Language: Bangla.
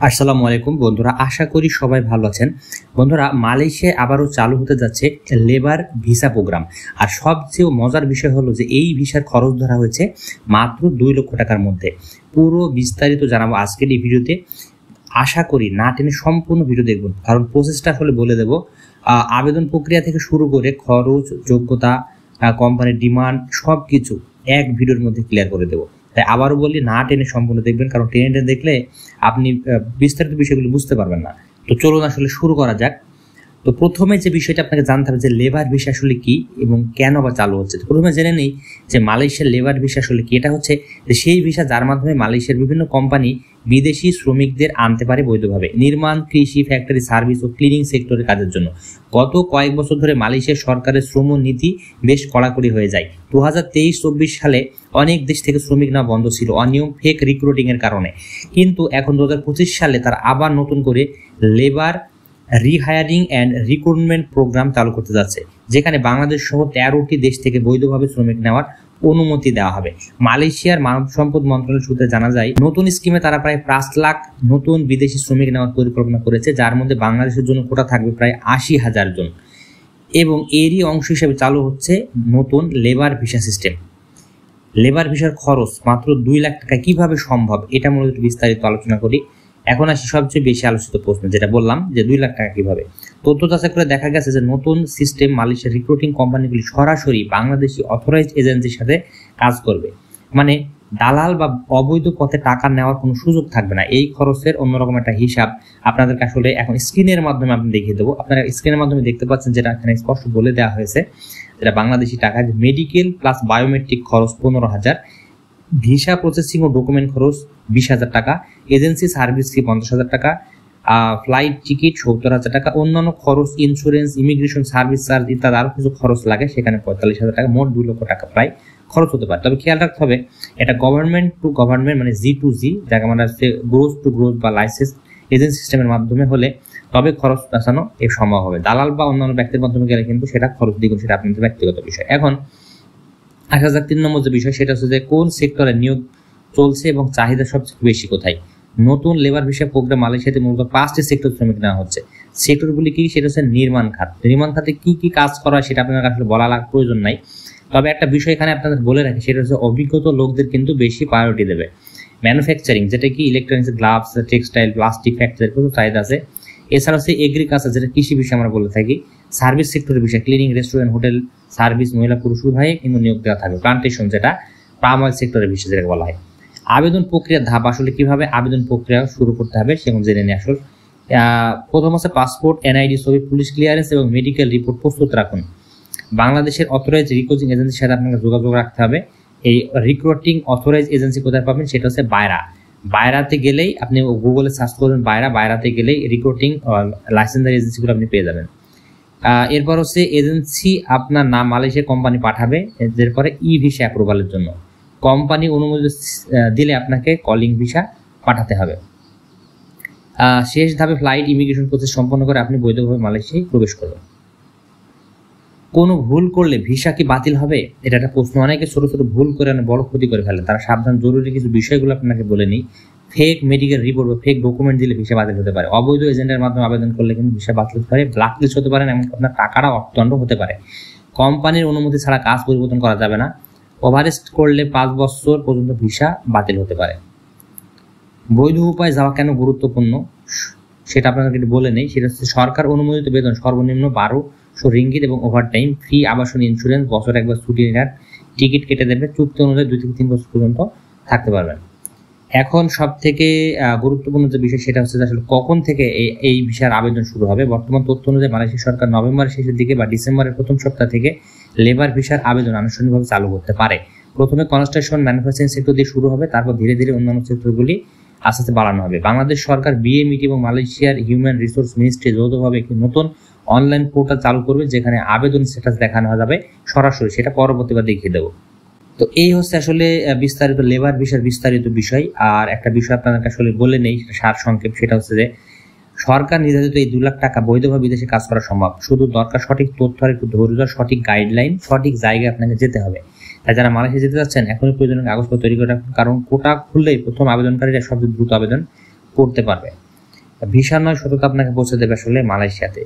আসসালামু আলাইকুম বন্ধুরা, আশা করি সবাই ভালো আছেন। বন্ধুরা, মালয়েশিয়ায় আবারও চালু হতে যাচ্ছে লেবার ভিসা প্রোগ্রাম। আর সবচেয়ে মজার বিষয় হলো যে এই ভিসার খরচ ধরা হয়েছে মাত্র 2 লক্ষ টাকার মধ্যে। পুরো বিস্তারিত জানাবো আজকের এই ভিডিওতে। আশা করি না টেনে সম্পূর্ণ ভিডিও দেখবেন, কারণ প্রসেসটা আসলে বলে দেব। আবেদন প্রক্রিয়া থেকে শুরু করে খরচ, যোগ্যতা, কোম্পানির ডিমান্ড সব কিছু এক ভিডিওর মধ্যে ক্লিয়ার করে দেবো। তাই আবারও বলি, না টেনে সম্পূর্ণ দেখবেন, কারণ টেনে দেখলে আপনি বিস্তারিত বিষয়গুলো বুঝতে পারবেন না। তো চলুন আসলে শুরু করা যাক। তো প্রথমে যে বিষয়টা আপনাকে জানতে হবে যে লেবার ভিসা আসলে কি এবং কেন বা চালু হচ্ছে। প্রথমে জেনে নেই যে মালয়েশিয়ার লেবার ভিসা আসলে কি। এটা হচ্ছে যে সেই ভিসা যার মাধ্যমে মালয়েশিয়ার বিভিন্ন কোম্পানি বিদেশি শ্রমিকদের আনতে পারে বৈধভাবে নির্মাণ, কৃষি, ফ্যাক্টরি, সার্ভিস ও ক্লিনিং সেক্টরের কাজের জন্য। গত কয়েক বছর ধরে মালয়েশিয়ার সরকারের শ্রম নীতি বেশ কড়াকড়ি হয়ে যায়। 2023-24 সালে অনেক দেশ থেকে শ্রমিক নেওয়া বন্ধ ছিল অনিয়ম, ফেক রিক্রুটিং এর কারণে। কিন্তু এখন 2025 সালে তারা আবার নতুন করে labour rehiring and recruitment programme চালু করতে যাচ্ছে, যেখানে বাংলাদেশ সহ 13টি দেশ থেকে বৈধভাবে শ্রমিক নেওয়ার অনুমতি দেওয়া হবে। মালয়েশিয়ার মানব সম্পদ মন্ত্রণালয় সূত্রে জানা যায়, নতুন স্কিমে তারা প্রায় 5 লাখ নতুন বিদেশি শ্রমিক নেওয়ার পরিকল্পনা করেছে, যার মধ্যে বাংলাদেশের জন্য কোটা থাকবে প্রায় 80,000 জন। এবং এরই অংশ হিসেবে চালু হচ্ছে নতুন লেবার ভিসা সিস্টেম। লেবার ভিসার খরচ মাত্র 2 লাখ টাকা কিভাবে সম্ভব, এটা মূলত বিস্তারিত আলোচনা করি। এখন আসি সবচেয়ে বেশি আলোচিত প্রশ্ন, যেটা বললাম যে 2 লাখ টাকা কিভাবে। তথ্য যাচাই করে দেখা গেছে যে নতুন সিস্টেম মালয়েশিয়ার রিক্রুটিং কোম্পানিগুলি সরাসরি বাংলাদেশি অথরাইজড এজেন্সির সাথে কাজ করবে। মানে দালাল বা অবৈধ পথে টাকা নেওয়ার কোনো সুযোগ থাকবে না। এই খরচের অন্যরকম একটা হিসাব আপনাদেরকে আসলে এখন স্ক্রিনের মাধ্যমে আমি দেখিয়ে দেবো। আপনারা স্ক্রিনের মাধ্যমে দেখতে পাচ্ছেন, যেটা এখানে স্পষ্ট বলে দেওয়া হয়েছে, যেটা বাংলাদেশি টাকায় মেডিকেল প্লাস বায়োমেট্রিক খরচ 15,000, ভিসা প্রসেসিং ও ডকুমেন্ট খরচ 20,000 টাকা, এজেন্সি সার্ভিস ফি 50,000 টাকা, ফ্লাইট টিকিট 70,000 টাকা, অন্যান্য খরচ, ইন্স্যুরেন্স, ইমিগ্রেশন সার্ভিস চার্জ ইত্যাদি আরও কিছু খরচ লাগে, সেখানে 45,000 টাকা, মোট 2 লক্ষ টাকা প্রায় খরচ হতে পারে। তবে খেয়াল রাখতে হবে, এটা গভর্নমেন্ট টু গভর্নমেন্ট মানে G2G, যাকে আমরা গ্রোথ টু গ্রোথ বা লাইসেন্স এজেন্সি সিস্টেমের মাধ্যমে হলে তবে খরচ বাঁচানো এর সম্ভব হবে। দালাল বা অন্যান্য ব্যক্তির মাধ্যমে গেলে কিন্তু সেটা খরচ দ্বিগুণ, সেটা আপনাদের ব্যক্তিগত বিষয়। এখন আসা যাক 3 নম্বর যে বিষয়, সেটা হচ্ছে যে কোন সেক্টরে নিয়োগ চলছে এবং চাহিদা সবচেয়ে বেশি কোথায়। নতুন লেবার ভিসা প্রোগ্রাম মালয়েশিয়াতে মূলত 5টি সেক্টর শ্রমিক নেওয়া হচ্ছে। সেক্টরগুলি কি? সেটা হচ্ছে নির্মাণ খাত। নির্মাণ খাতে কি কি কাজ করা হয় সেটা আপনাদের আসলে বলা প্রয়োজন নাই। তবে একটা বিষয় এখানে আপনাদের বলে রাখি, সেটা হচ্ছে অভিজ্ঞতা লোকদের কিন্তু বেশি প্রায়োরিটি দেবে। ম্যানুফ্যাকচারিং, যেটা কি electronics, gloves, textile, plastic factory প্রচুর চাহিদা আছে। এছাড়া হচ্ছে এগ্রিকালচার, যেটা কৃষি বিষয় আমরা বলে থাকি। সার্ভিস সেক্টরের বিষয়, ক্লিনিং, রেস্টুরেন্ট, হোটেল সার্ভিস, মহিলা পুরুষ উভয়ে কিন্তু নিয়োগ দেওয়া থাকবে। প্লান্টেশন, যেটা পাম অয়েল সেক্টরের বিষয় যেটা বলা হয়। আবেদন প্রক্রিয়ার ধাপ, আসলে কিভাবে আবেদন প্রক্রিয়া শুরু করতে হবে সেরকম জেনে নিয়ে আসল। প্রথম হচ্ছে পাসপোর্ট, এনআইডি ছবি, পুলিশ ক্লিয়ারেন্স এবং মেডিকেল রিপোর্ট প্রস্তুত রাখুন। বাংলাদেশের অথরাইজ রিক্রুটিং এজেন্সির সাথে আপনাকে যোগাযোগ রাখতে হবে। এই রিক্রুটিং অথরাইজ এজেন্সি কোথায় পাবেন, সেটা হচ্ছে বায়রা। বায়রাতে গেলেই আপনি গুগলে সার্চ করবেন বায়রাতে গেলেই রিক্রুটিং লাইসেন্সারি এজেন্সিগুলো আপনি পেয়ে যাবেন। এরপর হচ্ছে এজেন্সি আপনার নাম মালয়েশিয়া কোম্পানি পাঠাবে, এরপরে ভিসা অ্যাপ্রুভালের জন্য কোম্পানি অনুমতি দিলে আপনাকে কলিং ভিসা পাঠাতে হবে। শেষ ধাপে ফ্লাইট ইমিগ্রেশন প্রসেস সম্পন্ন করে আপনি বৈধভাবে মালয়েশিয়ায় প্রবেশ করবেন। কোনো ভুল করলে ভিসা কি বাতিল হবে, এটা একটা প্রশ্ন। অনেকে ছোট ছোট ভুল করে বড় ক্ষতি করে ফেলে, তারা সাবধান। জরুরি কিছু বিষয়গুলো আপনাকে বলে নিই। ফেক মেডিকেল রিপোর্ট বা ফেক ডকুমেন্ট দিলে ভিসা বাতিল হতে পারে। অবৈধ এজেন্টের মাধ্যমে আবেদন করলে কিন্তু ভিসা বাতিল হতে পারে, ব্ল্যাকলিস্ট হতে পারে, এমনকি আপনার টাকাটা অর্থদণ্ড হতে পারে। কোম্পানির অনুমতি ছাড়া কাজ পরিবর্তন করা যাবে না। ওভারস্টে করলে 5 বছর পর্যন্ত ভিসা বাতিল হতে পারে। বৈধ উপায় যাওয়া কেন গুরুত্বপূর্ণ সেটা আপনাদেরকে বলে নেই। সেটা হচ্ছে সরকার অনুমোদিত বেতন সর্বনিম্ন 1200 রিঙ্গিত এবং ওভারটাইম ফি, আবাসন, ইন্স্যুরেন্স, বছর একবার ছুটি নেওয়ার টিকিট কেটে দেবে। চুক্তি অনুযায়ী 2 থেকে 3 বছর পর্যন্ত থাকতে পারবেন। এখন সব থেকে গুরুত্বপূর্ণ যে বিষয়, সেটা হচ্ছে আসলে কখন থেকে এই ভিসার আবেদন শুরু হবে। বর্তমান তথ্য অনুযায়ী মালয়েশিয়া সরকার নভেম্বরের শেষের দিকে বা ডিসেম্বরের প্রথম সপ্তাহ থেকে লেবার ভিসার আবেদন আনুষ্ঠানিকভাবে চালু করতে পারে। প্রথমে কনস্ট্রাকশন, ম্যানুফ্যাকচারিং সেক্টর দিয়ে শুরু হবে, তারপর ধীরে ধীরে অন্যান্য সেক্টরগুলি আস্তে আস্তে বাড়ানো হবে। বাংলাদেশ সরকার বিএমইটি এবং মালয়েশিয়ার হিউম্যান রিসোর্স মিনিস্ট্রি যৌথভাবে একটি নতুন অনলাইন পোর্টাল চালু করবে, যেখানে আবেদন স্ট্যাটাস দেখানো যাবে সরাসরি, সেটা পরবর্তীবার দেখিয়ে দেবো। তো এই হচ্ছে আসলে বিস্তারিত লেবার ভিসার বিস্তারিত বিষয়। আর একটা বিষয় আপনাদেরকে আসলে বলে নেই, সেটা সার সংক্ষেপ, সেটা হচ্ছে যে সরকার নির্ধারিত এই 2 লাখ টাকা বৈধভাবে বিদেশে কাজ করা সম্ভব। শুধু দরকার সঠিক তথ্য আর একটু ধৈর্য, সঠিক গাইডলাইন, সঠিক জায়গায় আপনাকে যেতে হবে। তাই যারা মালয়েশিয়া যেতে যাচ্ছেন এখনই প্রয়োজনীয় কাগজপত্র তৈরি করে রাখুন, কারণ কোটা খুললেই প্রথম আবেদনকারীরা সবচেয়ে দ্রুত আবেদন করতে পারবে। ভিসা নয়, সততা আপনাকে পৌঁছে দেবে আসলে মালয়েশিয়াতে।